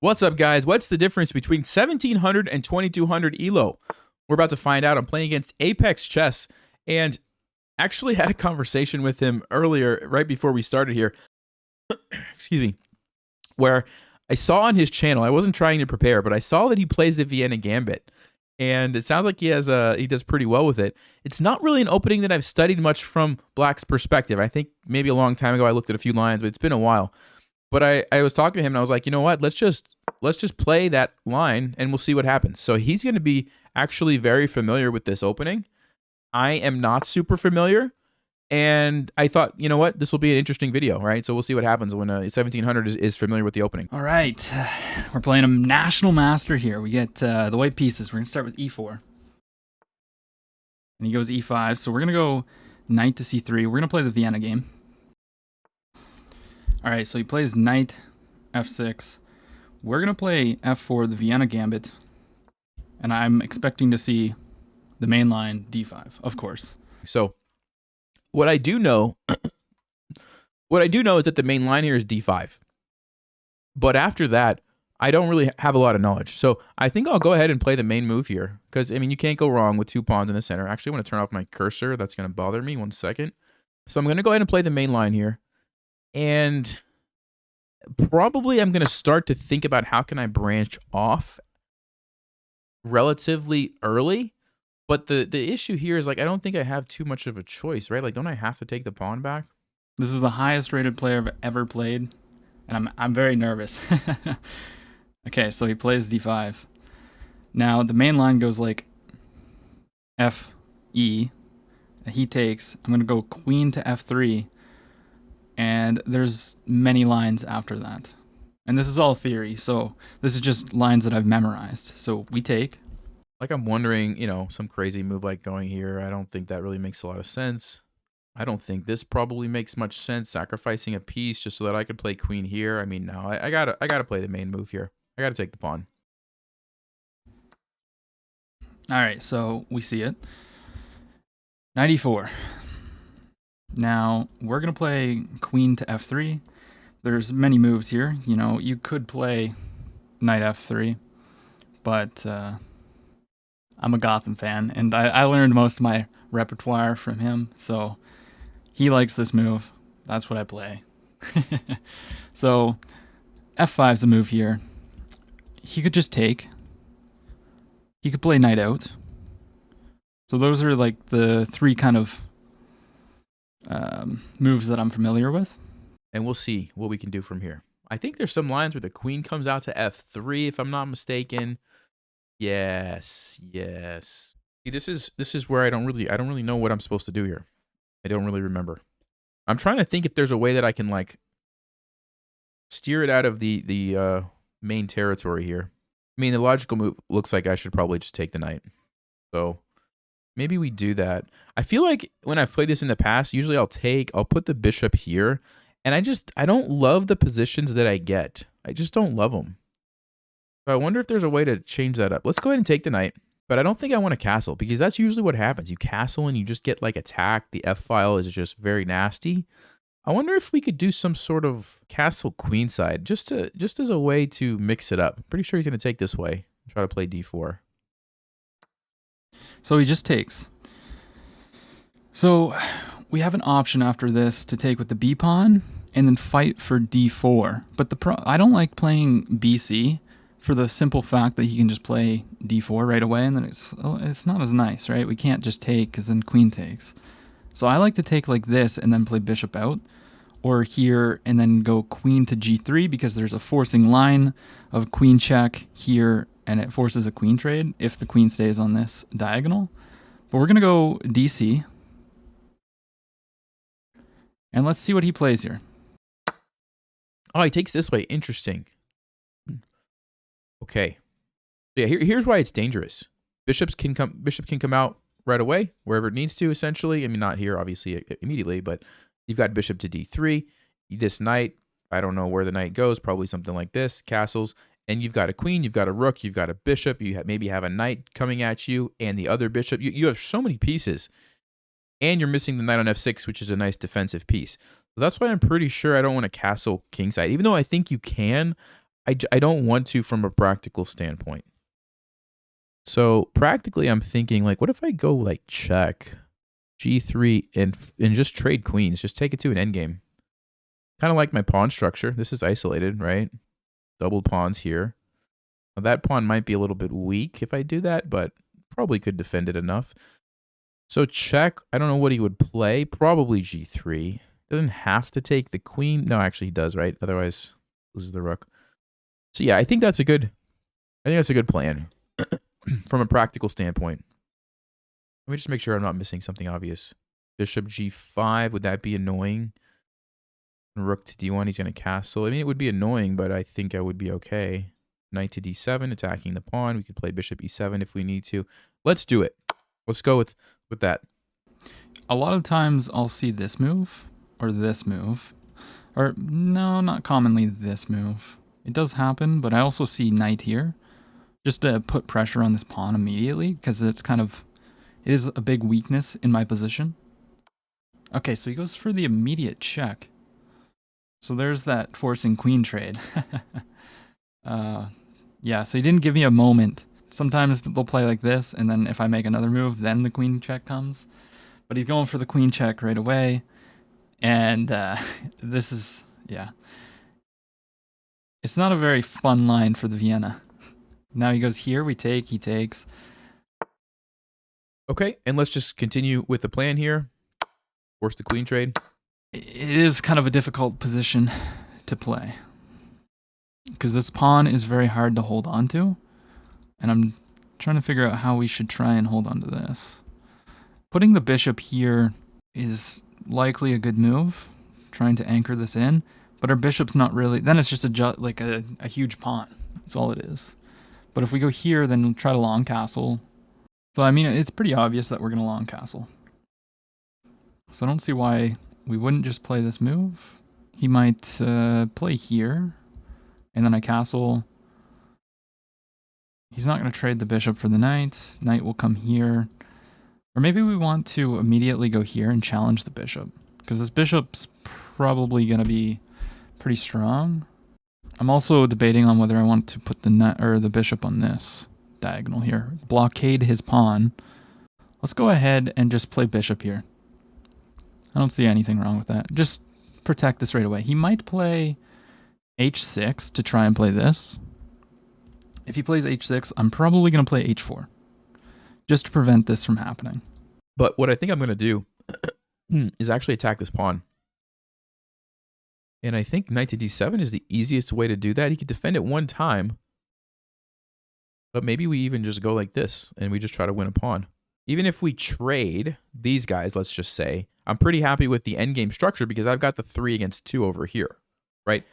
What's up, guys? What's the difference between 1700 and 2200 ELO? We're about to find out. I'm playing against Apex Chess, and actually had a conversation with him earlier, right before we started here. Excuse me. Where I saw on his channel, I wasn't trying to prepare, but I saw that he plays the Vienna Gambit, and it sounds like he does pretty well with it. It's not really an opening that I've studied much from Black's perspective. I think maybe a long time ago I looked at a few lines, but it's been a while. But I was talking to him and I was like, you know what? Let's just play that line and we'll see what happens. So he's going to be actually very familiar with this opening. I am not super familiar, and I thought, you know what? This will be an interesting video, right? So we'll see what happens when 1700 is familiar with the opening. All right, we're playing a national master here. We get the white pieces. We're gonna start with e4, and he goes e5. So we're gonna go knight to c3. We're gonna play the Vienna game. All right, so he plays knight f6. We're going to play f4, the Vienna Gambit, and I'm expecting to see the main line d5, of course. So what I do know is that the main line here is d5. But after that, I don't really have a lot of knowledge. So I think I'll go ahead and play the main move here, because, I mean, you can't go wrong with two pawns in the center. Actually, I want to turn off my cursor. That's going to bother me. 1 second. So I'm going to go ahead and play the main line here. And probably I'm going to start to think about how can I branch off relatively early. But the issue here is, like, I don't think I have too much of a choice, right? Like, don't I have to take the pawn back? This is the highest rated player I've ever played, and I'm very nervous. Okay, so he plays d5. Now the main line goes like f, e. He takes. I'm going to go queen to f3. And there's many lines after that. And this is all theory, so this is just lines that I've memorized. So we take. Like, I'm wondering, you know, some crazy move like going here. I don't think that really makes a lot of sense. I don't think this probably makes much sense, sacrificing a piece just so that I could play queen here. I mean, no, I gotta play the main move here. I gotta take the pawn. All right, so we see it. Knight e4. Now, we're going to play queen to f3. There's many moves here. You know, you could play knight f3, but I'm a Gotham fan, and I learned most of my repertoire from him, so he likes this move. That's what I play. So, f5 is a move here. He could just take. He could play knight out. So those are like the three kind of moves that I'm familiar with. And we'll see what we can do from here. I think there's some lines where the queen comes out to f3, if I'm not mistaken. Yes. See, this is where I don't really know what I'm supposed to do here. I don't really remember. I'm trying to think if there's a way that I can, like, steer it out of the main territory here. I mean, the logical move looks like I should probably just take the knight. So maybe we do that. I feel like when I've played this in the past, usually I'll put the bishop here, and I don't love the positions that I get. I just don't love them. So I wonder if there's a way to change that up. Let's go ahead and take the knight, but I don't think I want to castle, because that's usually what happens. You castle and you just get, like, attacked. The f-file is just very nasty. I wonder if we could do some sort of castle queenside, just as a way to mix it up. I'm pretty sure he's going to take this way, try to play d4. So he just takes. So we have an option after this to take with the b pawn and then fight for d4. But I don't like playing bc for the simple fact that he can just play d4 right away, and then it's not as nice, right? We can't just take, because then queen takes. So I like to take like this and then play bishop out, or here and then go queen to g3, because there's a forcing line of queen check here, and it forces a queen trade if the queen stays on this diagonal. But we're going to go dc. And let's see what he plays here. Oh, he takes this way. Interesting. Okay. Yeah, here's why it's dangerous. Bishop can come out right away, wherever it needs to, essentially. I mean, not here, obviously, immediately, but you've got bishop to d3. This knight, I don't know where the knight goes, probably something like this, castles. And you've got a queen, you've got a rook, you've got a bishop, you maybe have a knight coming at you, and the other bishop. You have so many pieces. And you're missing the knight on f6, which is a nice defensive piece. So that's why I'm pretty sure I don't want to castle kingside. Even though I think you can, I don't want to from a practical standpoint. So practically, I'm thinking like, what if I go like check G3 and just trade queens, just take it to an endgame. Kind of like my pawn structure. This is isolated, right? Double pawns here. Now that pawn might be a little bit weak if I do that, but probably could defend it enough. So check. I don't know what he would play. Probably G3. Doesn't have to take the queen. No, actually he does, right? Otherwise, loses the rook. So yeah, I think that's a good plan from a practical standpoint. Let me just make sure I'm not missing something obvious. Bishop G5, would that be annoying? Rook to D1, he's going to castle. I mean, it would be annoying, but I think I would be okay. Knight to D7, attacking the pawn. We could play Bishop E7 if we need to. Let's do it. Let's go with that. A lot of times I'll see this move or this move. Or no, not commonly this move. It does happen, but I also see knight here. Just to put pressure on this pawn immediately, because it's kind of, it is a big weakness in my position. Okay, so he goes for the immediate check. So there's that forcing queen trade. Yeah, so he didn't give me a moment. Sometimes they'll play like this, and then if I make another move, then the queen check comes. But he's going for the queen check right away. And this is, yeah. It's not a very fun line for the Vienna. Now he goes here, we take, he takes. Okay, and let's just continue with the plan here. Force the queen trade. It is kind of a difficult position to play, because this pawn is very hard to hold on to, and I'm trying to figure out how we should try and hold on to this. Putting the bishop here is likely a good move, trying to anchor this in, but our bishop's not really, then it's just a huge pawn. That's all it is. But if we go here, then we'll try to long castle. So I mean, it's pretty obvious that we're going to long castle. So I don't see why we wouldn't just play this move. He might play here, and then I castle. He's not going to trade the bishop for the knight. Knight will come here. Or maybe we want to immediately go here and challenge the bishop, because this bishop's probably going to be pretty strong. I'm also debating on whether I want to put the bishop on this diagonal here. Blockade his pawn. Let's go ahead and just play bishop here. I don't see anything wrong with that. Just protect this right away. He might play h6 to try and play this. If he plays h6, I'm probably going to play h4. Just to prevent this from happening. But what I think I'm going to do is actually attack this pawn. And I think knight to d7 is the easiest way to do that. He could defend it one time. But maybe we even just go like this and we just try to win a pawn. Even if we trade these guys, let's just say, I'm pretty happy with the endgame structure because I've got the 3 against 2 over here, right?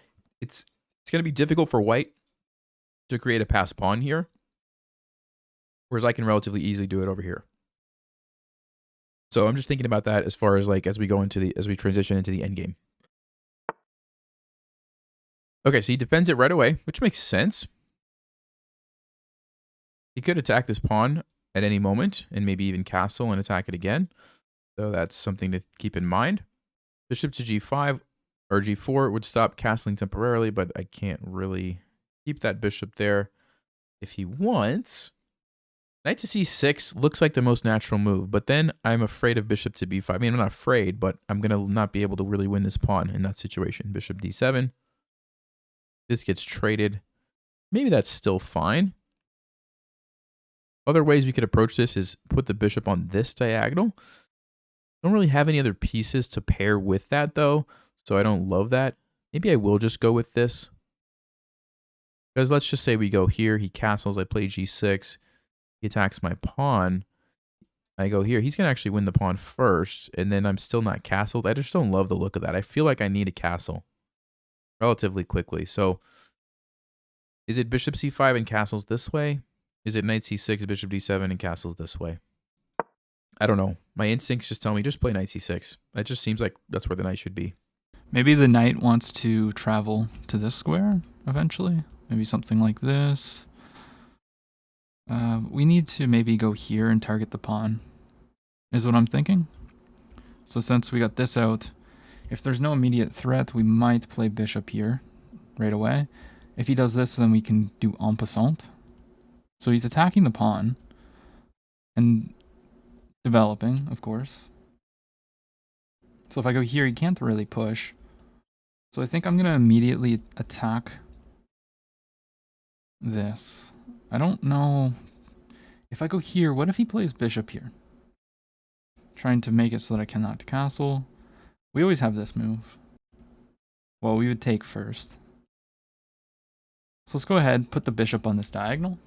It's going to be difficult for white to create a passed pawn here, whereas I can relatively easily do it over here. So I'm just thinking about that as far as like as we transition into the endgame. Okay, so he defends it right away, which makes sense. He could attack this pawn at any moment and maybe even castle and attack it again. So that's something to keep in mind. Bishop to g5 or g4 would stop castling temporarily, but I can't really keep that bishop there if he wants. Knight to c6 looks like the most natural move, but then I'm afraid of bishop to b5. I mean, I'm not afraid, but I'm going to not be able to really win this pawn in that situation. Bishop d7. This gets traded. Maybe that's still fine. Other ways we could approach this is put the bishop on this diagonal. Don't really have any other pieces to pair with that, though, so I don't love that. Maybe I will just go with this. Because let's just say we go here. He castles. I play g6. He attacks my pawn. I go here. He's going to actually win the pawn first, and then I'm still not castled. I just don't love the look of that. I feel like I need a castle relatively quickly. So is it bishop c5 and castles this way? Is it knight c6, bishop d7, and castles this way? I don't know. My instincts just tell me just play knight c6. It just seems like that's where the knight should be. Maybe the knight wants to travel to this square eventually. Maybe something like this. We need to maybe go here and target the pawn, is what I'm thinking. So since we got this out, if there's no immediate threat, we might play bishop here right away. If he does this, then we can do en passant. So he's attacking the pawn and developing, of course. So if I go here, he can't really push. So I think I'm going to immediately attack this. I don't know. If I go here, what if he plays bishop here? Trying to make it so that I cannot castle. We always have this move. Well, we would take first. So let's go ahead, put the bishop on this diagonal.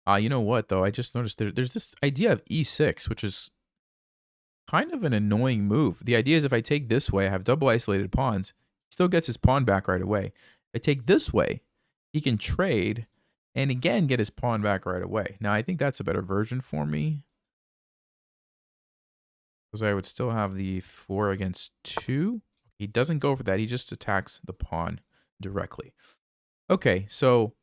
You know what, though? I just noticed there's this idea of e6, which is kind of an annoying move. The idea is if I take this way, I have double isolated pawns. He still gets his pawn back right away. If I take this way, he can trade and again get his pawn back right away. Now, I think that's a better version for me, because I would still have the 4 against 2. He doesn't go for that. He just attacks the pawn directly. Okay, so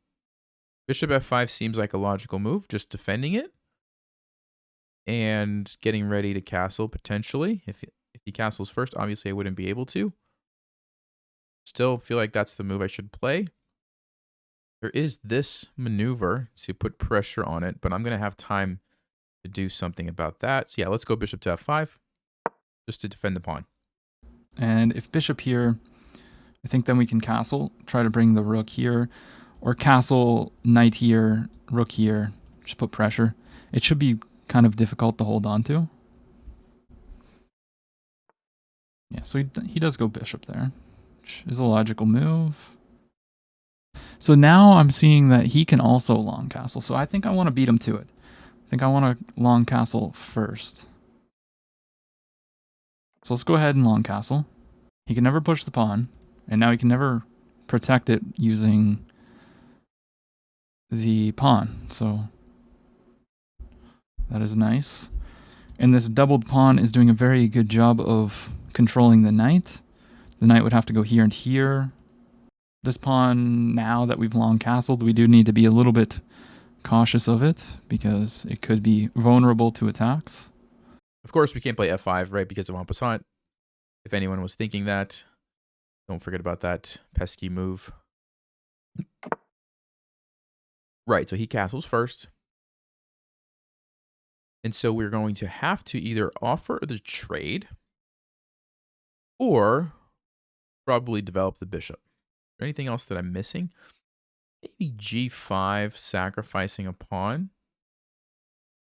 bishop f5 seems like a logical move, just defending it and getting ready to castle potentially. If he castles first, obviously I wouldn't be able to. Still feel like that's the move I should play. There is this maneuver to put pressure on it, but I'm going to have time to do something about that. So yeah, let's go bishop to f5 just to defend the pawn. And if bishop here, I think then we can castle, try to bring the rook here, or castle knight here, rook here, just put pressure. It should be kind of difficult to hold on to. Yeah, so he does go bishop there, which is a logical move. So now I'm seeing that he can also long castle. So I think I want to beat him to it. I think I want to long castle first. So let's go ahead and long castle. He can never push the pawn, and now he can never protect it using the pawn. So that is nice. And this doubled pawn is doing a very good job of controlling the knight. The knight would have to go here and here. This pawn, now that we've long castled, we do need to be a little bit cautious of it because it could be vulnerable to attacks. Of course, we can't play f5, right, because of en passant. If anyone was thinking that, don't forget about that pesky move. Right, so he castles first. And so we're going to have to either offer the trade or probably develop the bishop. Is there anything else that I'm missing? Maybe g5, sacrificing a pawn.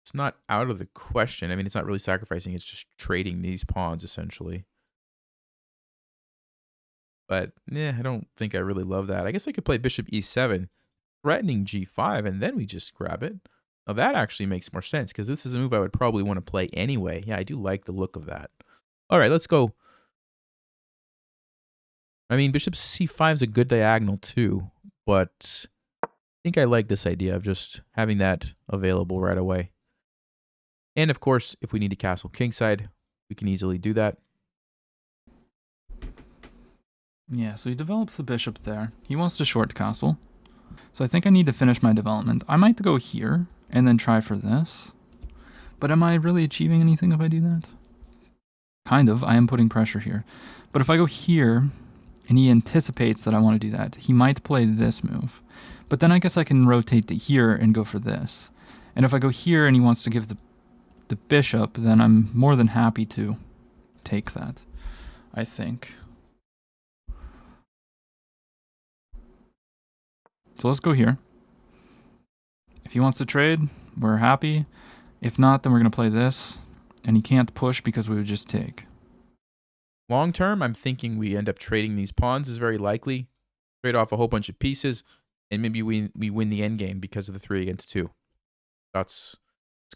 It's not out of the question. I mean, it's not really sacrificing. It's just trading these pawns, essentially. But, I don't think I really love that. I guess I could play bishop e7, threatening g5, and then we just grab it. Now, that actually makes more sense, because this is a move I would probably want to play anyway. Yeah, I do like the look of that. All right, let's go. I mean, bishop c5 is a good diagonal, too. But I think I like this idea of just having that available right away. And, of course, if we need to castle kingside, we can easily do that. Yeah, so he develops the bishop there. He wants to short castle. So I think I need to finish my development. I might go here and then try for this. But am I really achieving anything if I do that? Kind of. I am putting pressure here. But if I go here and he anticipates that I want to do that, he might play this move. But then I guess I can rotate to here and go for this. And if I go here and he wants to give the bishop, then I'm more than happy to take that, I think. So let's go here. If he wants to trade, we're happy. If not, then we're going to play this. And he can't push because we would just take. Long term, I'm thinking we end up trading these pawns is very likely. Trade off a whole bunch of pieces, and maybe we win the endgame because of the 3 against 2. That's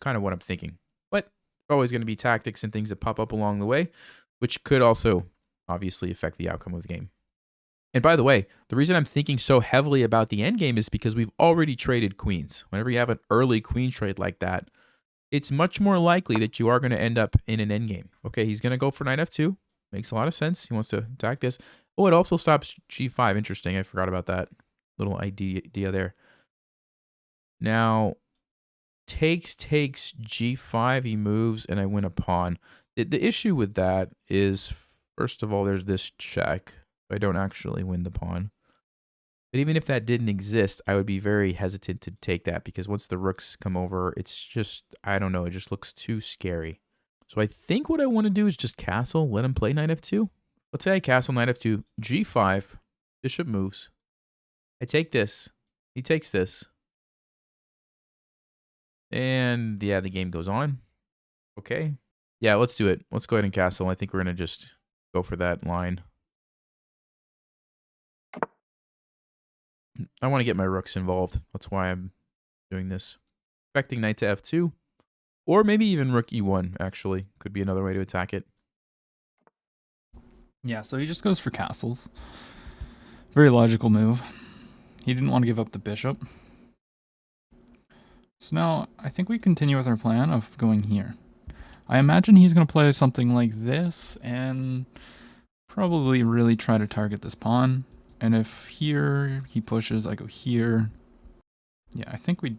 kind of what I'm thinking. But there's always going to be tactics and things that pop up along the way, which could also obviously affect the outcome of the game. And by the way, the reason I'm thinking so heavily about the endgame is because we've already traded queens. Whenever you have an early queen trade like that, it's much more likely that you are going to end up in an endgame. Okay, he's going to go for knight f2. Makes a lot of sense. He wants to attack this. Oh, it also stops g5. Interesting. I forgot about that little idea there. Now, takes g5. He moves, and I win a pawn. The issue with that is, first of all, there's this check. I don't actually win the pawn. But even if that didn't exist, I would be very hesitant to take that because once the rooks come over, it's just, I don't know, it just looks too scary. So I think what I want to do is just castle, let him play knight f2. Let's say I castle knight f2, g5, bishop moves. I take this. He takes this. And yeah, the game goes on. Okay. Yeah, let's do it. Let's go ahead and castle. I think we're going to just go for that line. I want to get my rooks involved. That's why I'm doing this. Expecting knight to f2. Or maybe even rook e1, actually. Could be another way to attack it. Yeah, so he just goes for castles. Very logical move. He didn't want to give up the bishop. So now, I think we continue with our plan of going here. I imagine he's going to play something like this and probably really try to target this pawn. And if here he pushes, I go here. Yeah, I think we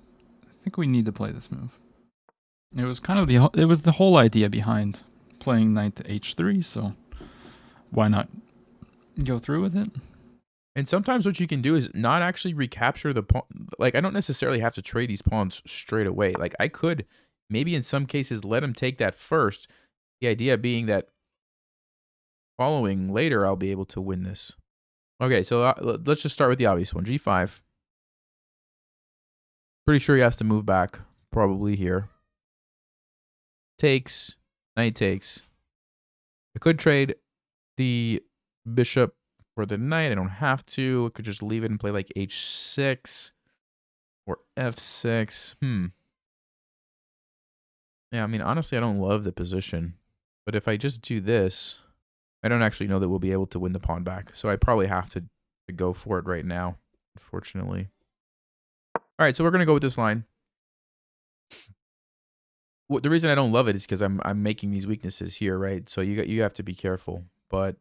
need to play this move. It was kind of the whole idea behind playing knight to h3, so why not go through with it? And sometimes what you can do is not actually recapture the pawn. Like, I don't necessarily have to trade these pawns straight away. Like, I could maybe in some cases let him take that first. The idea being that following later, I'll be able to win this. Okay, so let's just start with the obvious one. G5. Pretty sure he has to move back, probably here. Takes, knight takes. I could trade the bishop for the knight. I don't have to. I could just leave it and play like h6 or f6. Yeah, I mean, honestly, I don't love the position. But if I just do this, I don't actually know that we'll be able to win the pawn back. So I probably have to go for it right now, unfortunately. All right, so we're going to go with this line. The reason I don't love it is because I'm making these weaknesses here, right? So you have to be careful. But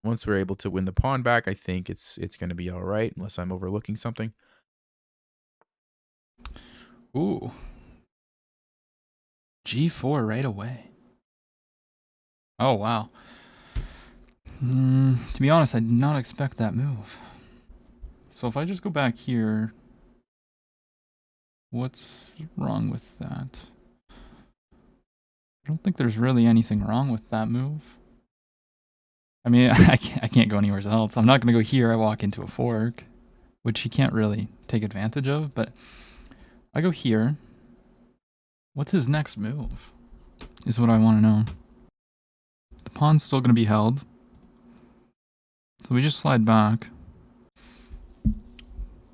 once we're able to win the pawn back, I think it's going to be all right, unless I'm overlooking something. Ooh. G4 right away. Oh, wow. To be honest, I did not expect that move. So if I just go back here, what's wrong with that? I don't think there's really anything wrong with that move. I mean, I can't go anywhere else. I'm not going to go here. I walk into a fork, which he can't really take advantage of. But I go here. What's his next move is what I want to know. The pawn's still going to be held. So we just slide back.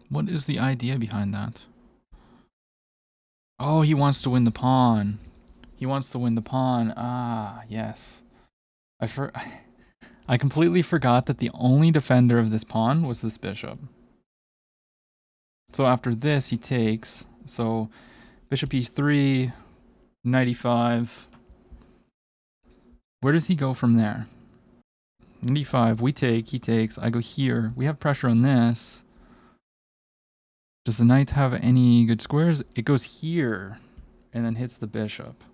What is the idea behind that? Oh, he wants to win the pawn. He wants to win the pawn. Ah, yes. I completely forgot that the only defender of this pawn was this bishop. So after this, he takes. So bishop e3, knight e5. Where does he go from there? Knight e5, we take, he takes. I go here. We have pressure on this. Does the knight have any good squares? It goes here and then hits the bishop.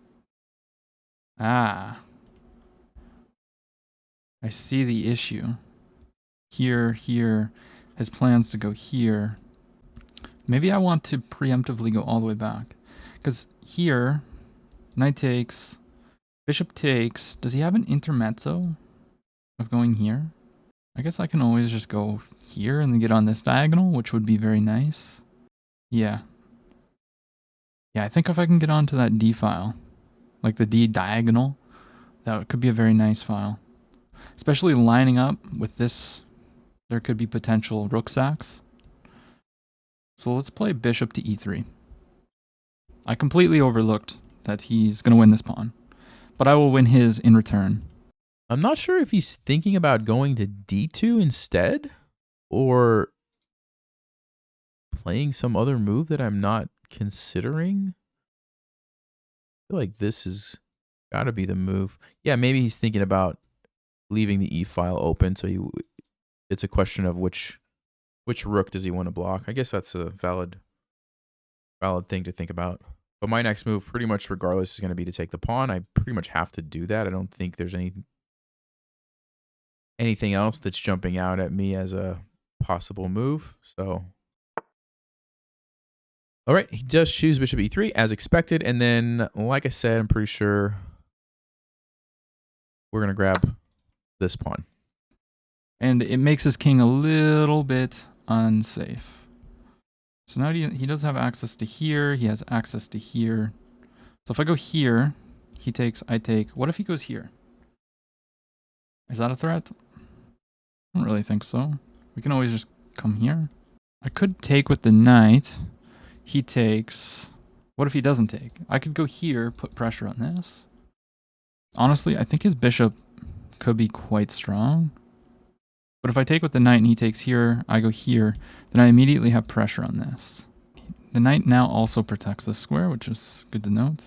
Ah. I see the issue. Here, here. His plans to go here. Maybe I want to preemptively go all the way back. Because here, knight takes, bishop takes. Does he have an intermezzo of going here? I guess I can always just go here and then get on this diagonal, which would be very nice. Yeah. Yeah, I think if I can get onto that D file, like the D diagonal, that could be a very nice file. Especially lining up with this, there could be potential rook sacks. So let's play bishop to e3. I completely overlooked that he's going to win this pawn, but I will win his in return. I'm not sure if he's thinking about going to d2 instead or playing some other move that I'm not considering. I feel like this has got to be the move. Yeah, maybe he's thinking about leaving the e file open, so it's a question of which rook does he want to block. I guess that's a valid thing to think about. But my next move, pretty much regardless, is going to be to take the pawn. I pretty much have to do that. I don't think there's anything else that's jumping out at me as a possible move. So, all right, he does choose bishop e3 as expected. And then, like I said, I'm pretty sure we're going to grab this pawn. And it makes his king a little bit unsafe. So now he does have access to here. He has access to here. So if I go here, he takes, I take. What if he goes here? Is that a threat? I don't really think so. We can always just come here. I could take with the knight. He takes. What if he doesn't take? I could go here, put pressure on this. Honestly, I think his bishop could be quite strong. But if I take with the knight and he takes here, I go here, then I immediately have pressure on this. The knight now also protects this square, which is good to note.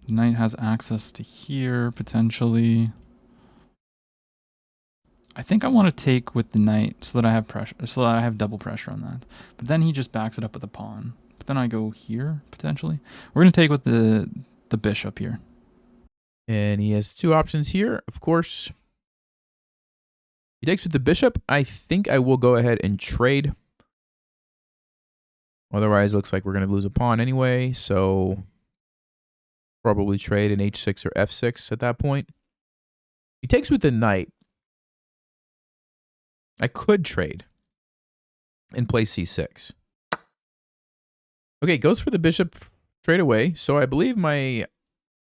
The knight has access to here, potentially. I think I want to take with the knight so that I have pressure, so that I have double pressure on that. But then he just backs it up with a pawn. But then I go here, potentially. We're going to take with the bishop here. And he has two options here, of course. He takes with the bishop. I think I will go ahead and trade. Otherwise, it looks like we're going to lose a pawn anyway. So probably trade an h6 or f6 at that point. He takes with the knight. I could trade and play c6. Okay, goes for the bishop straight away. So I believe my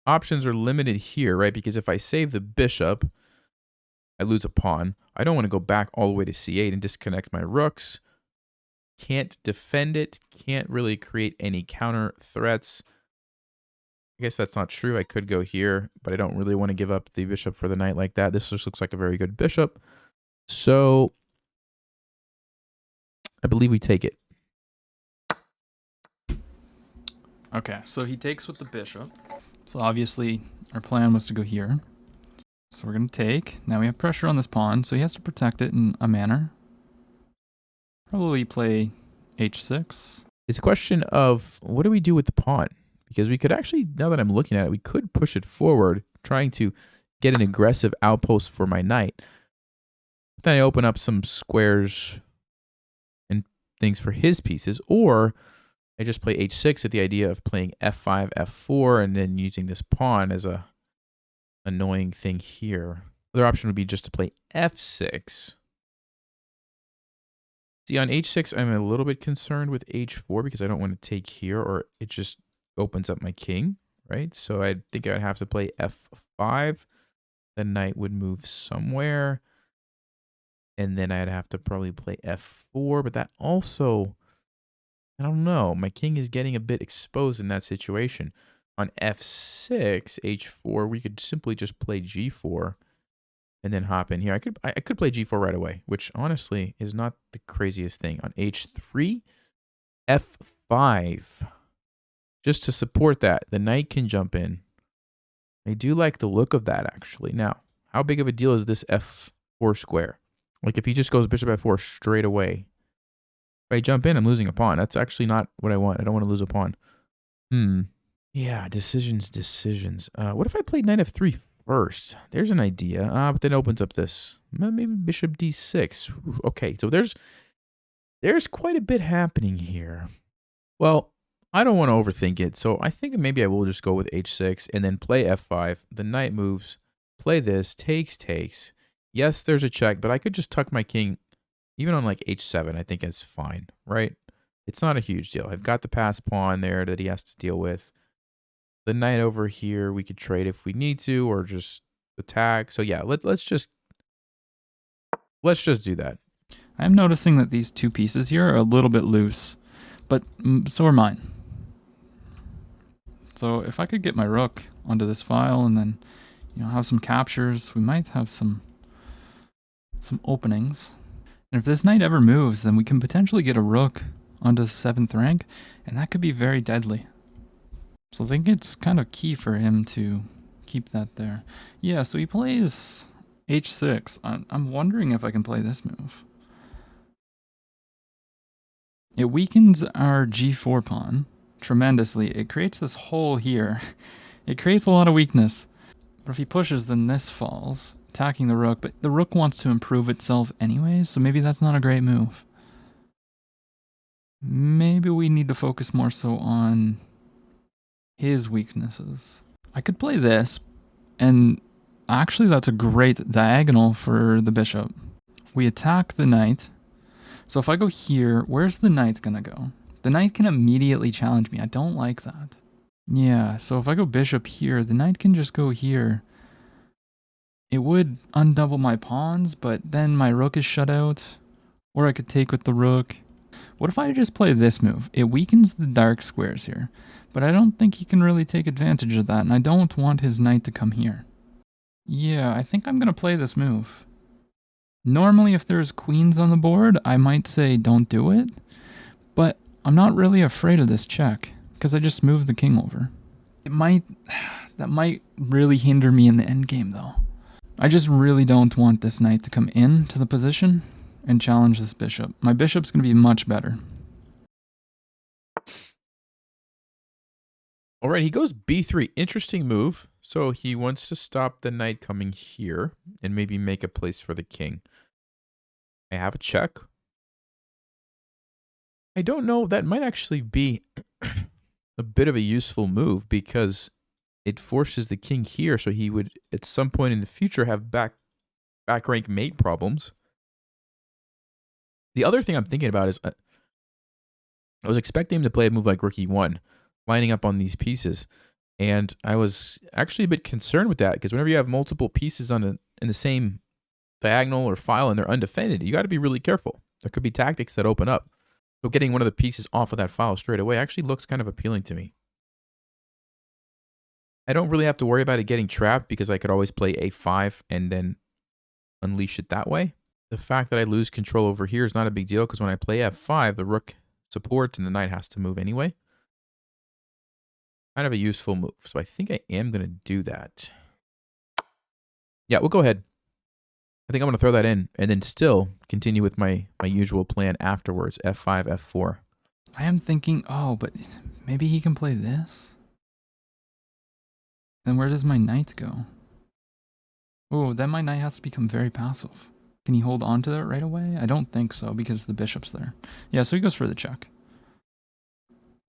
options are limited here, right? Because if I save the bishop, I lose a pawn. I don't want to go back all the way to c8 and disconnect my rooks. Can't defend it. Can't really create any counter threats. I guess that's not true. I could go here, but I don't really want to give up the bishop for the knight like that. This just looks like a very good bishop. So I believe we take it. Okay, so he takes with the bishop. So obviously our plan was to go here. So we're going to take. Now we have pressure on this pawn, so he has to protect it in a manner. Probably play h6. It's a question of what do we do with the pawn? Because we could actually, now that I'm looking at it, we could push it forward, trying to get an aggressive outpost for my knight. But then I open up some squares and things for his pieces, or I just play h6 at the idea of playing f5, f4, and then using this pawn as a annoying thing here. Other option would be just to play f6. See, on h6, I'm a little bit concerned with h4 because I don't want to take here, or it just opens up my king, right? So I think I'd have to play f5. The knight would move somewhere. And then I'd have to probably play f4, but that also, I don't know. My king is getting a bit exposed in that situation. On f6, h4, we could simply just play g4 and then hop in here. I could play g4 right away, which honestly is not the craziest thing. On h3, f5. Just to support that, the knight can jump in. I do like the look of that, actually. Now, how big of a deal is this f4 square? Like, if he just goes bishop f4 straight away, if I jump in, I'm losing a pawn. That's actually not what I want. I don't want to lose a pawn. Yeah, decisions. What if I played knight f3 first? There's an idea. But then it opens up this. Maybe bishop d6. Okay, so there's quite a bit happening here. Well, I don't want to overthink it, so I think maybe I will just go with h6 and then play f5. The knight moves, play this, takes. Yes, there's a check, but I could just tuck my king, even on like h7, I think it's fine, right? It's not a huge deal. I've got the passed pawn there that he has to deal with. The knight over here, we could trade if we need to, or just attack. So yeah, let's just do that. I'm noticing that these two pieces here are a little bit loose, but so are mine. So if I could get my rook onto this file and then, have some captures, we might have some openings. And if this knight ever moves, then we can potentially get a rook onto 7th rank, and that could be very deadly. So I think it's kind of key for him to keep that there. Yeah, so he plays h6. I'm wondering if I can play this move. It weakens our g4 pawn tremendously. It creates this hole here. It creates a lot of weakness. But if he pushes, then this falls, attacking the rook. But the rook wants to improve itself anyways, so maybe that's not a great move. Maybe we need to focus more so on his weaknesses. I could play this, and actually that's a great diagonal for the bishop. We attack the knight. So if I go here, where's the knight gonna go? The knight can immediately challenge me. I don't like that. Yeah, so if I go bishop here, the knight can just go here. It would undouble my pawns, but then my rook is shut out. Or I could take with the rook. What if I just play this move? It weakens the dark squares here, but I don't think he can really take advantage of that, and I don't want his knight to come here. Yeah, I think I'm going to play this move. Normally, if there's queens on the board, I might say don't do it, but I'm not really afraid of this check, because I just moved the king over. That might really hinder me in the endgame, though. I just really don't want this knight to come into the position and challenge this bishop. My bishop's going to be much better. All right, he goes b3. Interesting move. So he wants to stop the knight coming here and maybe make a place for the king. I have a check. I don't know. That might actually be a bit of a useful move because it forces the king here, so he would at some point in the future have back rank mate problems. The other thing I'm thinking about is I was expecting him to play a move like Rook E1, lining up on these pieces, and I was actually a bit concerned with that because whenever you have multiple pieces in the same diagonal or file and they're undefended, you got to be really careful. There could be tactics that open up. So getting one of the pieces off of that file straight away actually looks kind of appealing to me. I don't really have to worry about it getting trapped because I could always play A5 and then unleash it that way. The fact that I lose control over here is not a big deal because when I play F5, the rook supports and the knight has to move anyway. Kind of a useful move. So I think I am going to do that. Yeah, we'll go ahead. I think I'm going to throw that in and then still continue with my usual plan afterwards. F5, F4. I am thinking, oh, but maybe he can play this? Then where does my knight go? Oh, then my knight has to become very passive. Can he hold on to that right away? I don't think so because the bishop's there. Yeah, so he goes for the check.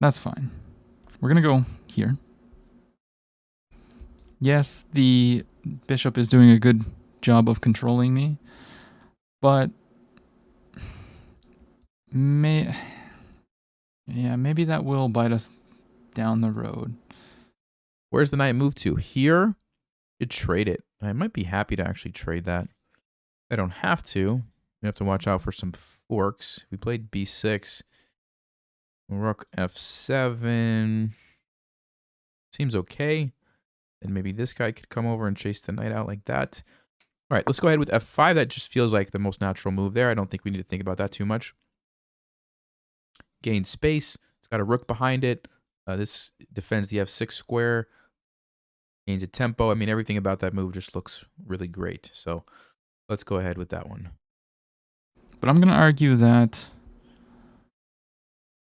That's fine. We're going to go here. Yes, the bishop is doing a good job of controlling me, but maybe that will bite us down the road. Where's the knight move to? Here? You trade it. I might be happy to actually trade that. I don't have to. We have to watch out for some forks. We played b6. Rook f7. Seems okay. And maybe this guy could come over and chase the knight out like that. All right, let's go ahead with f5. That just feels like the most natural move there. I don't think we need to think about that too much. Gain space. It's got a rook behind it. This defends the f6 square. Gains a tempo. I mean, everything about that move just looks really great. So let's go ahead with that one. But I'm going to argue that,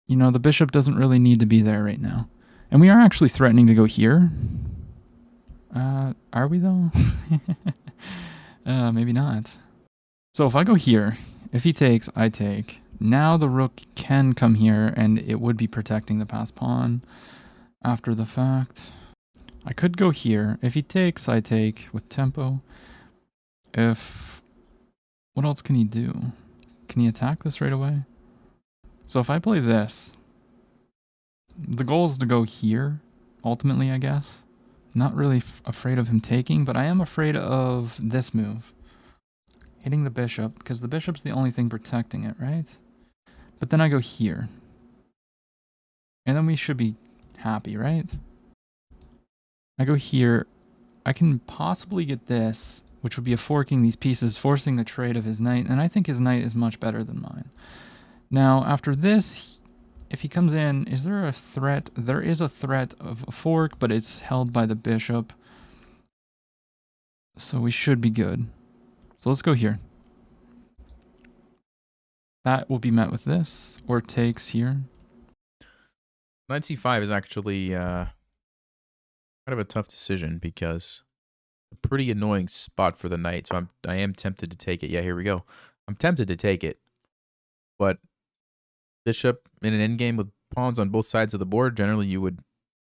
you know, the bishop doesn't really need to be there right now. And we are actually threatening to go here. Are we though? Maybe not. So if I go here, if he takes, I take. Now the rook can come here and it would be protecting the passed pawn after the fact. I could go here. If he takes, I take with tempo. What else can he do? Can he attack this right away? So if I play this, the goal is to go here, ultimately, I guess. Not really afraid of him taking, but I am afraid of this move. Hitting the bishop, because the bishop's the only thing protecting it, right? But then I go here. And then we should be happy, right? I go here. I can possibly get this, which would be a forking these pieces, forcing the trade of his knight, and I think his knight is much better than mine. Now, after this, if he comes in, is there a threat? There is a threat of a fork, but it's held by the bishop. So we should be good. So let's go here. That will be met with this, or takes here. Knight c5 is actually kind of a tough decision because a pretty annoying spot for the knight. So I am tempted to take it. Yeah, here we go. I'm tempted to take it, but bishop in an endgame with pawns on both sides of the board, generally you would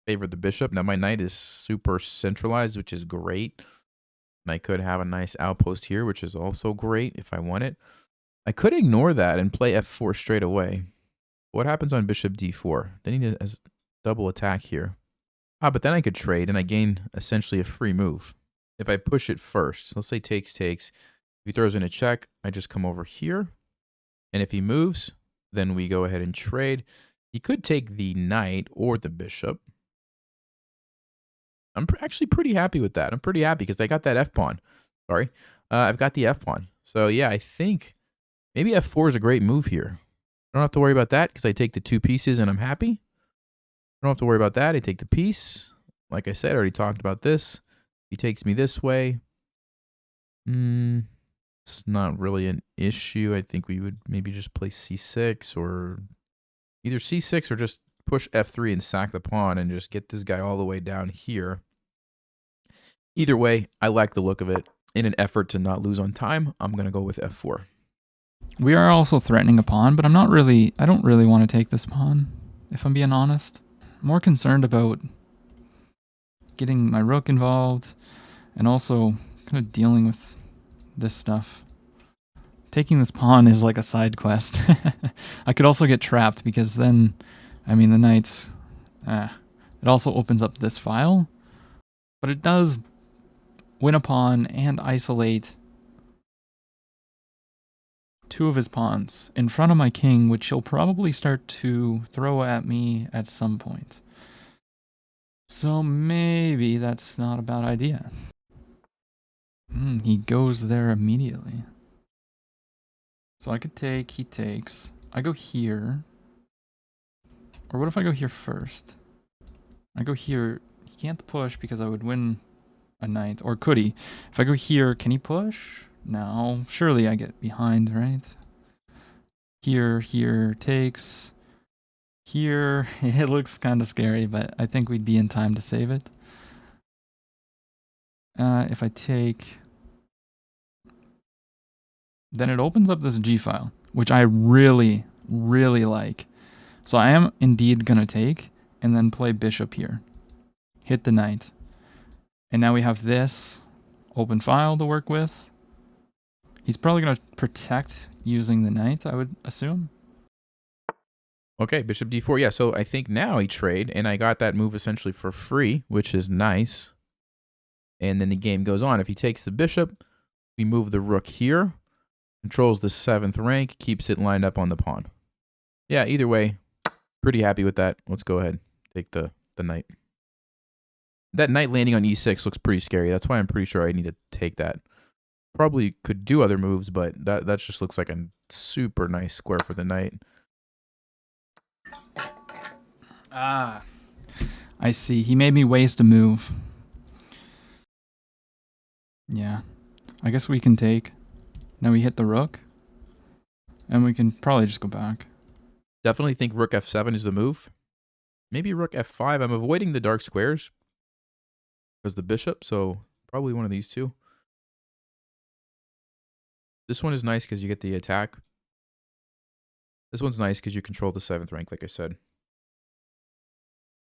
favor the bishop. Now my knight is super centralized, which is great. And I could have a nice outpost here, which is also great if I want it. I could ignore that and play f4 straight away. What happens on bishop d4? Then he has double attack here. But then I could trade and I gain essentially a free move. If I push it first, let's say takes. If he throws in a check, I just come over here. And if he moves, then we go ahead and trade. He could take the knight or the bishop. I'm actually pretty happy with that. I'm pretty happy because I got that f-pawn. Sorry. I've got the f-pawn. So yeah, I think maybe f4 is a great move here. I don't have to worry about that because I take the 2 pieces and I'm happy. I don't have to worry about that. I take the piece. Like I said, I already talked about this. He takes me this way. It's not really an issue. I think we would maybe just play c6 or either c6 or just push f3 and sack the pawn and just get this guy all the way down here. Either way, I like the look of it. In an effort to not lose on time, I'm going to go with f4. We are also threatening a pawn, but I don't really want to take this pawn, if I'm being honest. I'm more concerned about getting my rook involved and also kind of dealing with this stuff. Taking this pawn is like a side quest. I could also get trapped because then, I mean, the knight's... it also opens up this file, but it does win a pawn and isolate 2 of his pawns in front of my king, which he'll probably start to throw at me at some point. So maybe that's not a bad idea. He goes there immediately. So I could take, he takes. I go here. Or what if I go here first? I go here. He can't push because I would win a knight. Or could he? If I go here, can he push? No. Surely I get behind, right? Here, takes. Here, it looks kind of scary, but I think we'd be in time to save it. If I take... Then it opens up this G file, which I really, really like. So I am indeed going to take and then play bishop here. Hit the knight. And now we have this open file to work with. He's probably going to protect using the knight, I would assume. Okay, bishop d4. Yeah, so I think now he trade, and I got that move essentially for free, which is nice. And then the game goes on. If he takes the bishop, we move the rook here. Controls the 7th rank, keeps it lined up on the pawn. Yeah, either way, pretty happy with that. Let's go ahead, take the knight. That knight landing on e6 looks pretty scary. That's why I'm pretty sure I need to take that. Probably could do other moves, but that just looks like a super nice square for the knight. I see. He made me waste a move. Yeah. I guess we can take. Now we hit the rook. And we can probably just go back. Definitely think rook f7 is the move. Maybe rook f5. I'm avoiding the dark squares because the bishop, so probably one of these two. This one is nice because you get the attack. This one's nice because you control the 7th rank, like I said.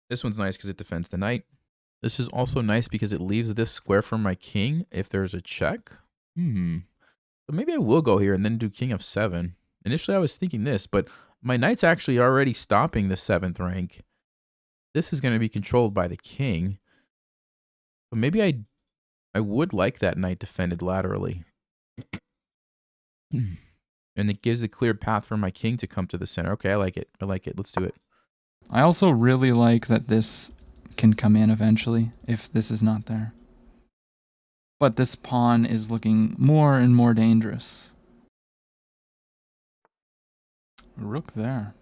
This one's nice because it defends the knight. This is also nice because it leaves this square for my king if there's a check. So maybe I will go here and then do king f7. Initially, I was thinking this, but my knight's actually already stopping the 7th rank. This is going to be controlled by the king. But maybe I would like that knight defended laterally. And it gives a clear path for my king to come to the center. Okay, I like it. I like it. Let's do it. I also really like that this can come in eventually if this is not there. But this pawn is looking more and more dangerous. Rook there.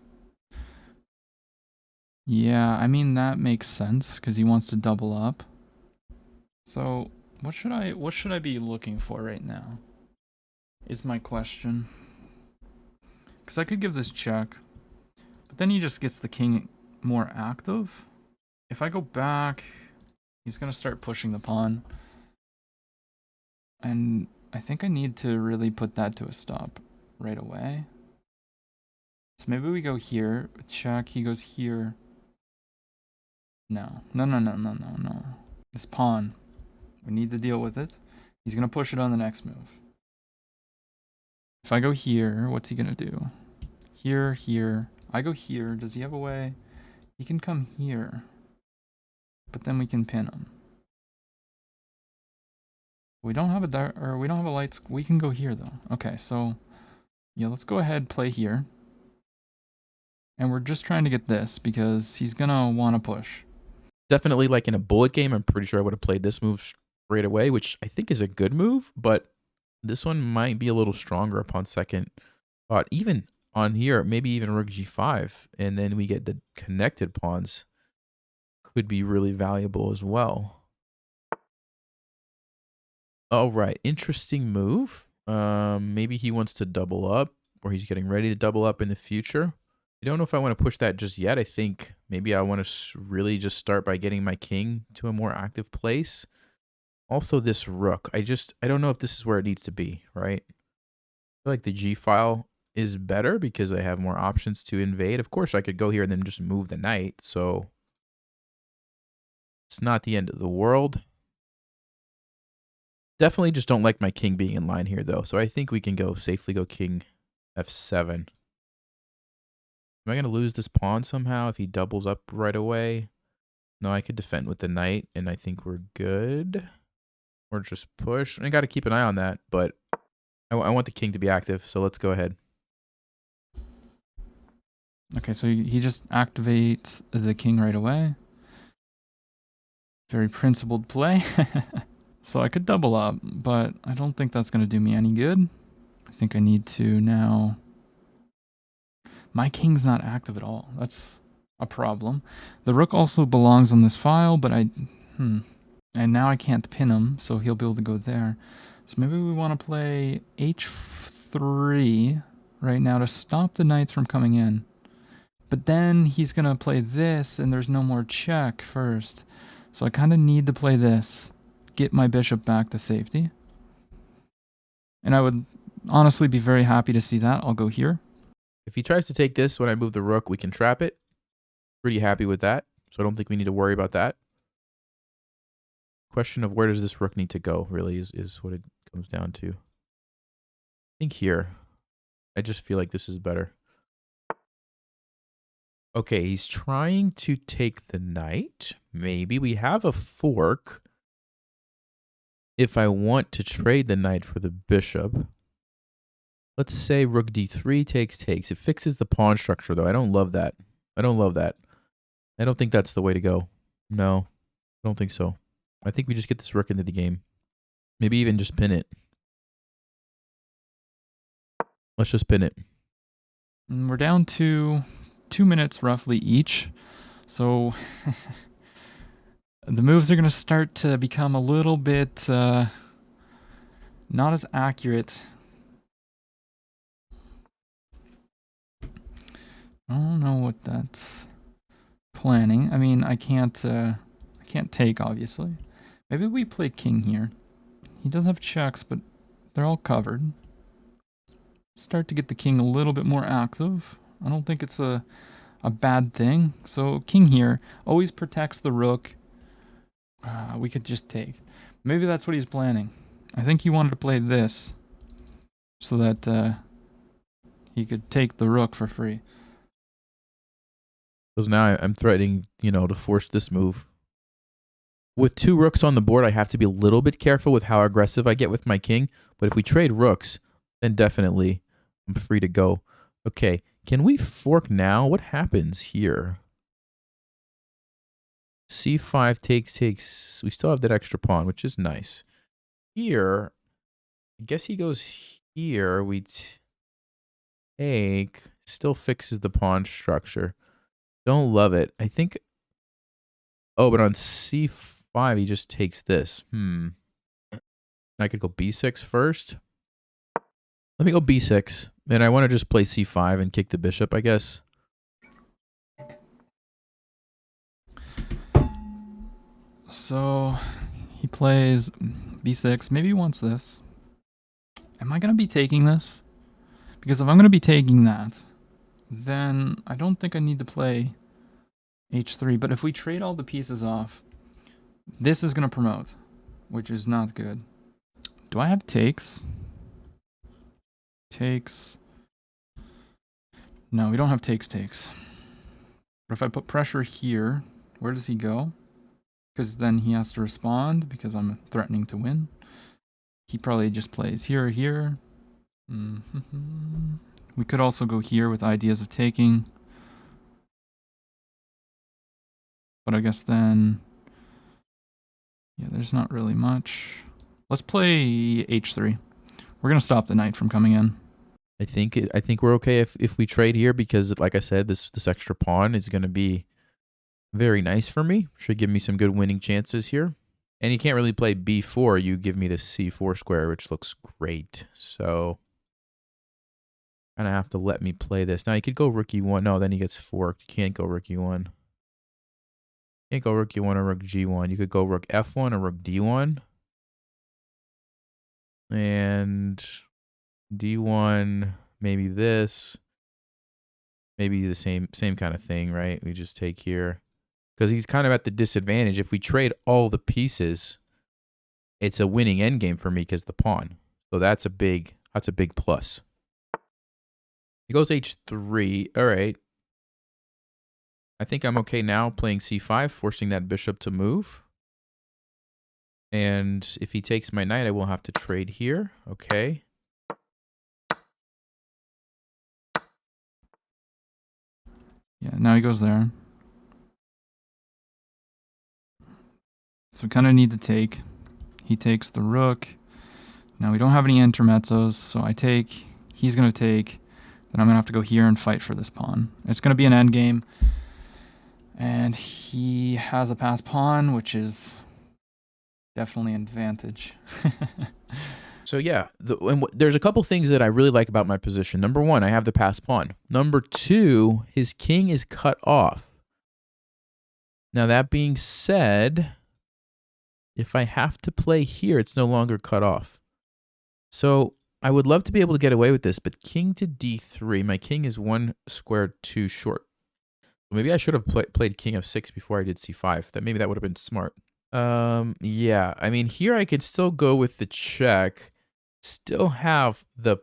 Yeah, I mean that makes sense because he wants to double up. So what should I be looking for right now? Is my question. Because I could give this check, but then he just gets the king more active. If I go back, he's gonna start pushing the pawn. And I think I need to really put that to a stop right away. So maybe we go here. Check. He goes here. No. No, no, no, no, no, no. This pawn. We need to deal with it. He's going to push it on the next move. If I go here, what's he going to do? Here, here. I go here. Does he have a way? He can come here. But then we can pin him. We don't have a light. We can go here though. Okay, so yeah, let's go ahead play here. And we're just trying to get this because he's gonna want to push. Definitely, like in a bullet game, I'm pretty sure I would have played this move straight away, which I think is a good move, but this one might be a little stronger upon second thought. Even on here, maybe even Rook G5, and then we get the connected pawns. Could be really valuable as well. All right, interesting move. Maybe he wants to double up, or he's getting ready to double up in the future. I don't know if I want to push that just yet. I think maybe I want to really just start by getting my king to a more active place. Also, this rook. I don't know if this is where it needs to be, right? I feel like the G file is better because I have more options to invade. Of course, I could go here and then just move the knight, so it's not the end of the world. Definitely just don't like my king being in line here, though, so I think we can safely go king f7. Am I going to lose this pawn somehow if he doubles up right away? No, I could defend with the knight, and I think we're good. Or just push. I got to keep an eye on that, but I want the king to be active, so let's go ahead. Okay, so he just activates the king right away. Very principled play. So I could double up, but I don't think that's going to do me any good. I think I need to now... My king's not active at all. That's a problem. The rook also belongs on this file, but and now I can't pin him, so he'll be able to go there. So maybe we want to play h3 right now to stop the knights from coming in. But then he's going to play this, and there's no more check first. So I kind of need to play this, get my bishop back to safety. And I would honestly be very happy to see that. I'll go here. If he tries to take this when I move the rook, we can trap it. Pretty happy with that, so I don't think we need to worry about that. Question of where does this rook need to go really is what it comes down to. I think here. I just feel like this is better. Okay, he's trying to take the knight. Maybe we have a fork. If I want to trade the knight for the bishop. Let's say rook d3 takes. It fixes the pawn structure, though. I don't love that. I don't think that's the way to go. No, I don't think so. I think we just get this rook into the game. Maybe even just pin it. Let's just pin it. And we're down to 2 minutes roughly each. So the moves are going to start to become a little bit not as accurate. I don't know what that's planning. I mean, I can't take, obviously. Maybe we play king here. He does have checks, but they're all covered. Start to get the king a little bit more active. I don't think it's a bad thing. So king here always protects the rook. We could just take. Maybe that's what he's planning. I think he wanted to play this so that he could take the rook for free. Because now I'm threatening, to force this move. With 2 rooks on the board, I have to be a little bit careful with how aggressive I get with my king. But if we trade rooks, then definitely I'm free to go. Okay, can we fork now? What happens here? c5 takes. We still have that extra pawn, which is nice. Here, I guess he goes here. We take. Still fixes the pawn structure. Don't love it. I think... Oh, but on c5, he just takes this. I could go b6 first. Let me go b6. And I want to just play c5 and kick the bishop, I guess. So he plays b6. Maybe he wants this. Am I going to be taking this? Because if I'm going to be taking that, then I don't think I need to play h3. But if we trade all the pieces off, this is going to promote, which is not good. Do I have takes? Takes. No, we don't have takes. But if I put pressure here, where does he go? Because then he has to respond because I'm threatening to win. He probably just plays here or here. We could also go here with ideas of taking. But I guess then, yeah, there's not really much. Let's play h3. We're going to stop the knight from coming in. I think we're okay if we trade here because, like I said, this extra pawn is going to be very nice for me. Should give me some good winning chances here. And you can't really play b4. You give me the c4 square, which looks great. So kind of have to let me play this. Now, you could go rook e1. No, then he gets forked. You can't go rook e1. Can't go rook e1 or rook g1. You could go rook f1 or rook d1. And d1, maybe this. Maybe the same kind of thing, right? We just take here. Because he's kind of at the disadvantage. If we trade all the pieces, it's a winning endgame for me because the pawn. So that's a big plus. He goes h3. All right. I think I'm okay now playing c5, forcing that bishop to move. And if he takes my knight, I will have to trade here. Okay. Yeah, now he goes there. So we kind of need to take. He takes the rook. Now we don't have any intermezzos, so I take. He's going to take. Then I'm going to have to go here and fight for this pawn. It's going to be an endgame. And he has a passed pawn, which is definitely an advantage. So yeah, there's a couple things that I really like about my position. Number one, I have the passed pawn. Number two, his king is cut off. Now that being said, if I have to play here, it's no longer cut off. So I would love to be able to get away with this, but king to d3, my king is one square too short. Maybe I should have played king f6 before I did c5. Maybe that would have been smart. Yeah, I mean, here I could still go with the check, still have the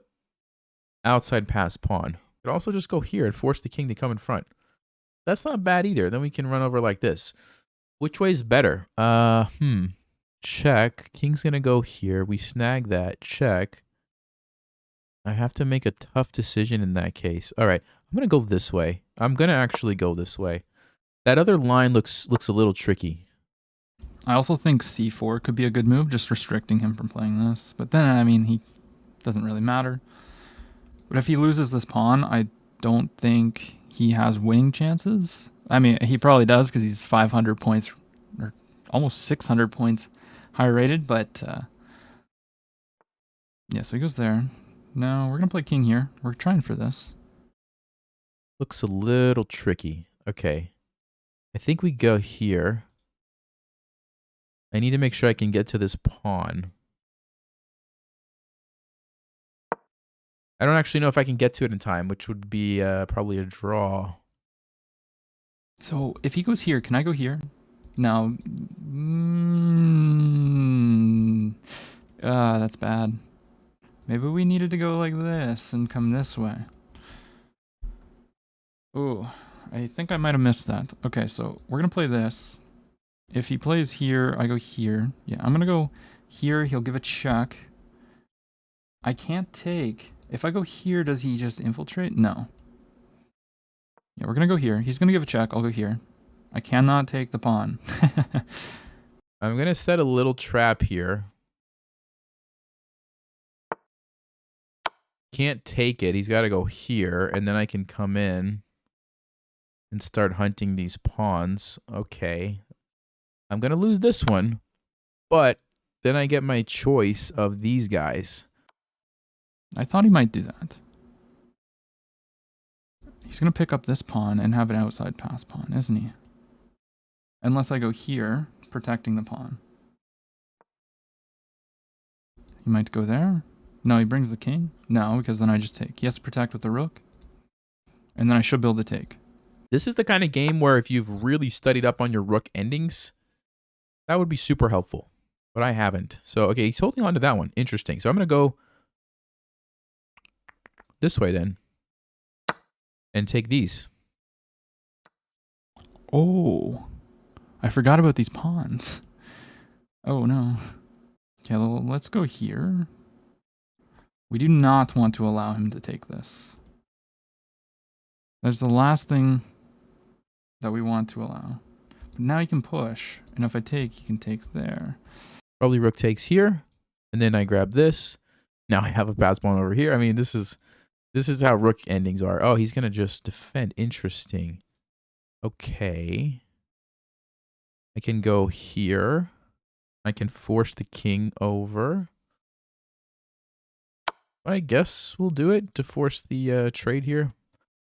outside pass pawn. Could also just go here and force the king to come in front. That's not bad either. Then we can run over like this. Which way is better? Check. King's gonna go here. We snag that. Check. I have to make a tough decision in that case. All right, I'm gonna go this way. I'm gonna actually go this way. That other line looks a little tricky. I also think c4 could be a good move, just restricting him from playing this. But then, I mean, he doesn't really matter. But if he loses this pawn, I don't think he has winning chances. I mean, he probably does because he's 500 points, or almost 600 points higher rated. But yeah, so he goes there. No, we're going to play king here. We're trying for this. Looks a little tricky. Okay. I think we go here. I need to make sure I can get to this pawn. I don't actually know if I can get to it in time, which would be probably a draw. So if he goes here, can I go here? No. That's bad. Maybe we needed to go like this and come this way. Ooh, I think I might have missed that. Okay, so we're going to play this. If he plays here, I go here. Yeah, I'm going to go here. He'll give a check. I can't take. If I go here, does he just infiltrate? No. Yeah, we're going to go here. He's going to give a check. I'll go here. I cannot take the pawn. I'm going to set a little trap here. Can't take it. He's got to go here, and then I can come in and start hunting these pawns. Okay. I'm going to lose this one, but then I get my choice of these guys. I thought he might do that. He's going to pick up this pawn and have an outside pass pawn, isn't he? Unless I go here, protecting the pawn. He might go there. No, he brings the king. No, because then I just take. He has to protect with the rook. and then I should be able to take. This is the kind of game where if you've really studied up on your rook endings, that would be super helpful. But I haven't. So, okay, he's holding on to that one. Interesting. So I'm going to go this way then and take these. Oh, I forgot about these pawns. Oh, no. Okay, well, let's go here. We do not want to allow him to take this. That's the last thing that we want to allow. But now he can push, and if I take, he can take there. Probably rook takes here, and then I grab this. Now I have a pass pawn over here. I mean, this is how rook endings are. Oh, he's going to just defend. Interesting. Okay. I can go here. I can force the king over. I guess we'll do it to force the trade here.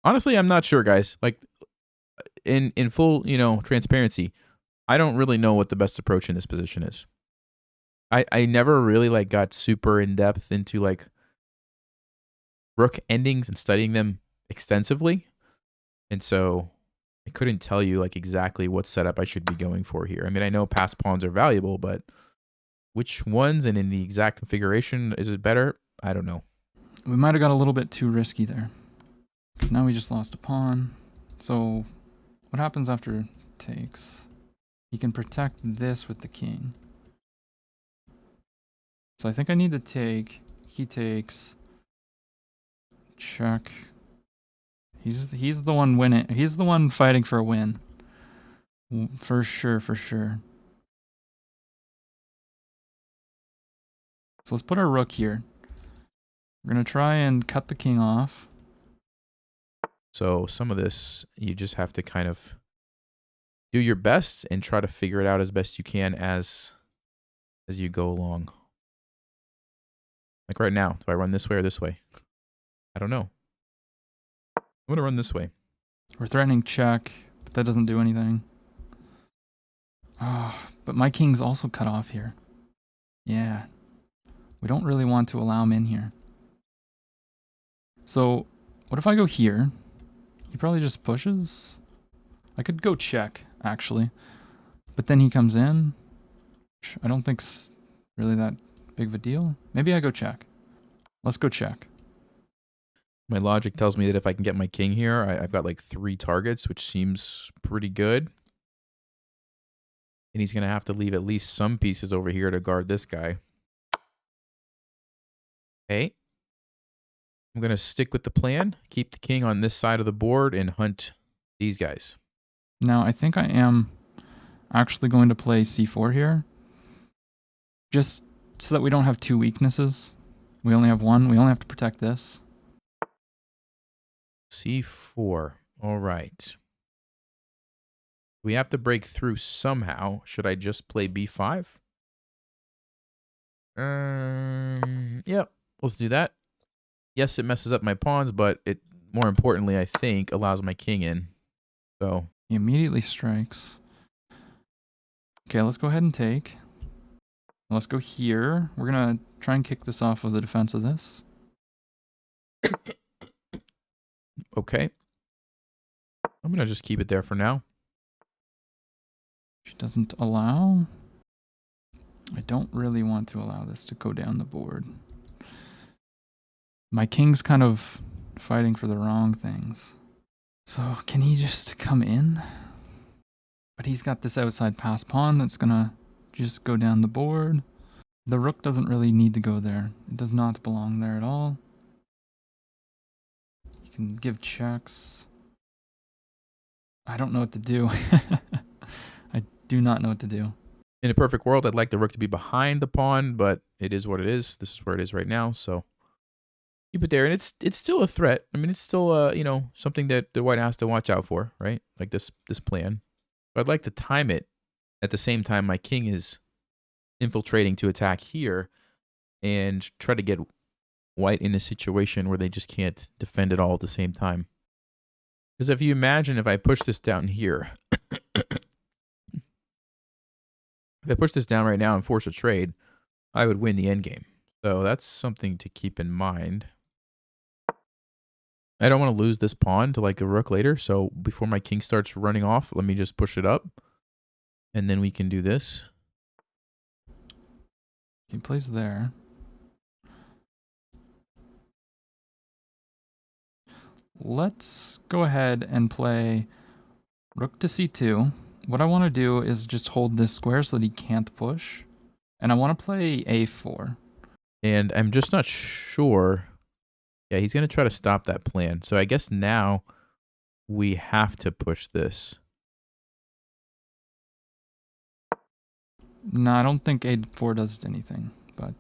Honestly, I'm not sure, guys. Like, in full, transparency, I don't really know what the best approach in this position is. I never really like got super in depth into like rook endings and studying them extensively, and so I couldn't tell you like exactly what setup I should be going for here. I mean, I know passed pawns are valuable, but which ones and in the exact configuration is it better? I don't know. We might have got a little bit too risky there. Because now we just lost a pawn. So what happens after takes? He can protect this with the king. So I think I need to take. He takes. Check. He's the one winning. He's the one fighting for a win. For sure, for sure. So let's put our rook here. We're going to try and cut the king off. So some of this, you just have to kind of do your best and try to figure it out as best you can as you go along. Like right now, do I run this way or this way? I don't know. I'm going to run this way. We're threatening check, but that doesn't do anything. Oh, but my king's also cut off here. Yeah. We don't really want to allow him in here. So, what if I go here? He probably just pushes. I could go check, actually. But then he comes in. I don't think's really that big of a deal. Maybe I go check. Let's go check. My logic tells me that if I can get my king here, I've got like 3 targets, which seems pretty good. And he's going to have to leave at least some pieces over here to guard this guy. Okay. I'm going to stick with the plan, keep the king on this side of the board, and hunt these guys. Now, I think I am actually going to play c4 here. Just so that we don't have 2 weaknesses. We only have one. We only have to protect this. c4. All right. We have to break through somehow. Should I just play b5? Yep. Let's do that. Yes, it messes up my pawns, but it, more importantly, I think, allows my king in. So He immediately strikes. Okay, let's go ahead and take. Let's go here. We're going to try and kick this off of the defense of this. Okay. I'm going to just keep it there for now. She doesn't allow. I don't really want to allow this to go down the board. My king's kind of fighting for the wrong things. So can he just come in? But he's got this outside pass pawn that's going to just go down the board. The rook doesn't really need to go there. It does not belong there at all. You can give checks. I don't know what to do. I do not know what to do. In a perfect world, I'd like the rook to be behind the pawn, but it is what it is. This is where it is right now, so keep it there. And it's still a threat. I mean, it's still something that the white has to watch out for, right? Like this plan. But I'd like to time it at the same time my king is infiltrating to attack here and try to get white in a situation where they just can't defend it all at the same time. Because if you imagine if I push this down here, if I push this down right now and force a trade, I would win the endgame. So that's something to keep in mind. I don't want to lose this pawn to like a rook later. So before my king starts running off, let me just push it up. And then we can do this. He plays there. Let's go ahead and play rook to c2. What I want to do is just hold this square so that he can't push. And I want to play a4. And I'm just not sure. Yeah, he's going to try to stop that plan. So I guess now we have to push this. No, I don't think a4 does anything. But,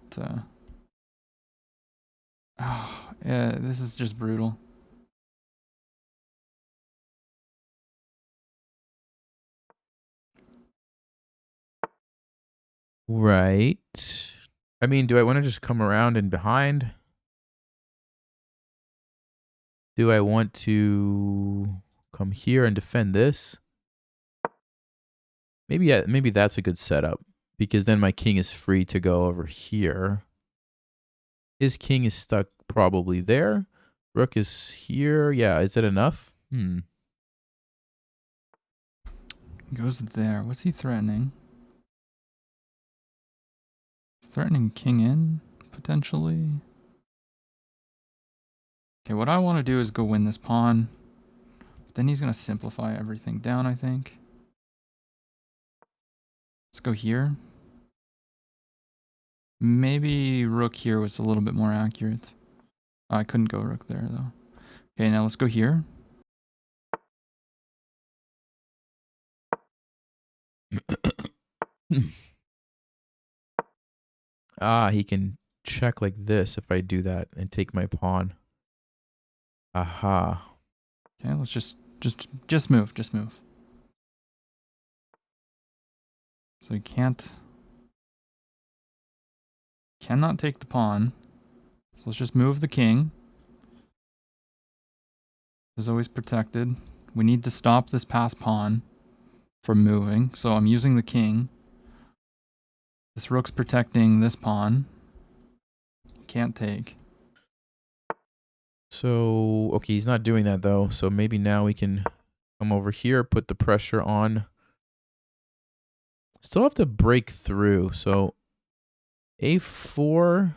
yeah, this is just brutal. Right. I mean, do I want to just come around and behind? Do I want to come here and defend this? Maybe that's a good setup, because then my king is free to go over here. His king is stuck probably there. Rook is here. Yeah, is that enough? Goes there. What's he threatening? Threatening king in, potentially. Okay, what I want to do is go win this pawn. But then he's going to simplify everything down, I think. Let's go here. Maybe rook here was a little bit more accurate. Oh, I couldn't go rook there, though. Okay, now let's go here. He can check like this if I do that and take my pawn. Aha. Okay, let's just move, just move. So he cannot take the pawn. So let's just move the king. Is always protected. We need to stop this pass pawn from moving. So I'm using the king. This rook's protecting this pawn. Can't take. So, okay, he's not doing that though. So maybe now we can come over here, put the pressure on. Still have to break through. So a4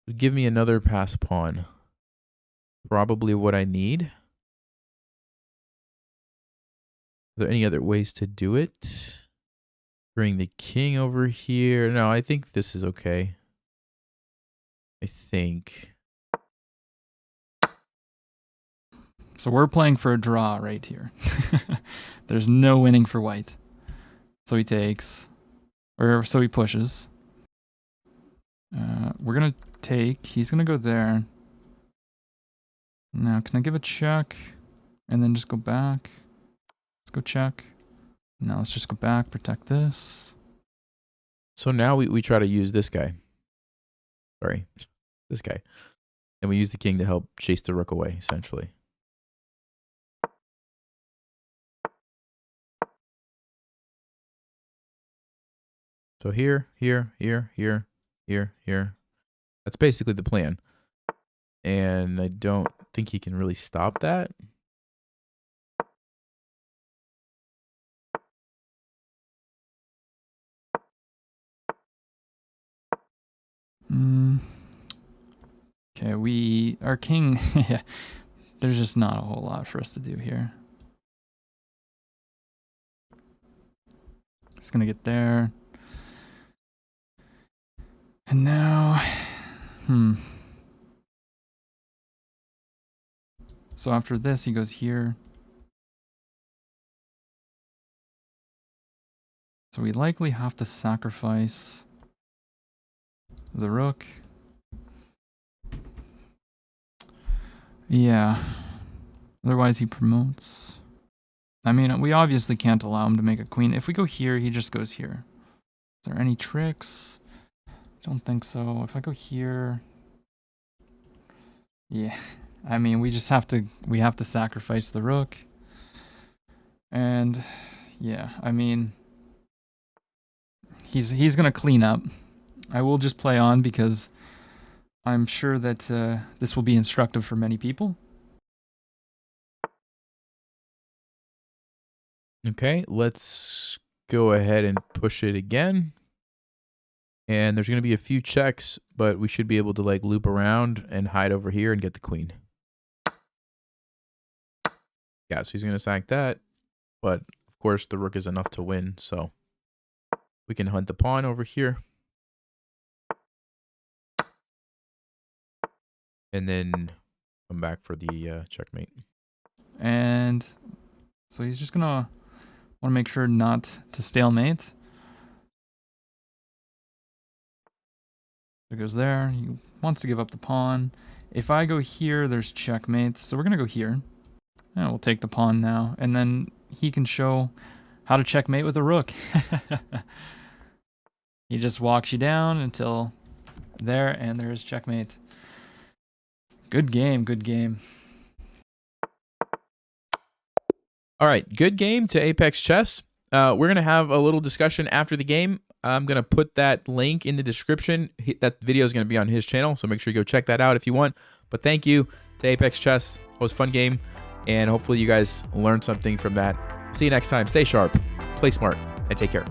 would give me another pass pawn. Probably what I need. Are there any other ways to do it? Bring the king over here. No, I think this is okay. I think. So we're playing for a draw right here. There's no winning for white. So he takes. Or so he pushes. We're going to take. He's going to go there. Now, can I give a check? And then just go back. Let's go check. Now let's just go back, protect this. So now we try to use this guy. Sorry. This guy. And we use the king to help chase the rook away, essentially. So here. That's basically the plan. And I don't think he can really stop that. Okay, our king, yeah, there's just not a whole lot for us to do here. Just gonna get there. And now, So after this, he goes here. So we likely have to sacrifice the rook. Yeah. Otherwise, he promotes. I mean, we obviously can't allow him to make a queen. If we go here, he just goes here. Is there any tricks? I don't think so. If I go here... Yeah. I mean, we have to sacrifice the rook. And, yeah, I mean... He's going to clean up. I will just play on because I'm sure that this will be instructive for many people. Okay, let's go ahead and push it again. And there's going to be a few checks, but we should be able to like loop around and hide over here and get the queen. Yeah, so he's going to sack that. But of course, the rook is enough to win. So we can hunt the pawn over here. And then come back for the checkmate. And so he's just going to want to make sure not to stalemate. It goes there. He wants to give up the pawn. If I go here, there's checkmate. So we're going to go here. And we'll take the pawn now. And then he can show how to checkmate with a rook. He just walks you down until there, and there's checkmate. Good game, good game. All right, good game to Apex Chess. We're going to have a little discussion after the game. I'm going to put that link in the description. That video is going to be on his channel, so make sure you go check that out if you want. But thank you to Apex Chess. It was a fun game, and hopefully you guys learned something from that. See you next time. Stay sharp, play smart, and take care.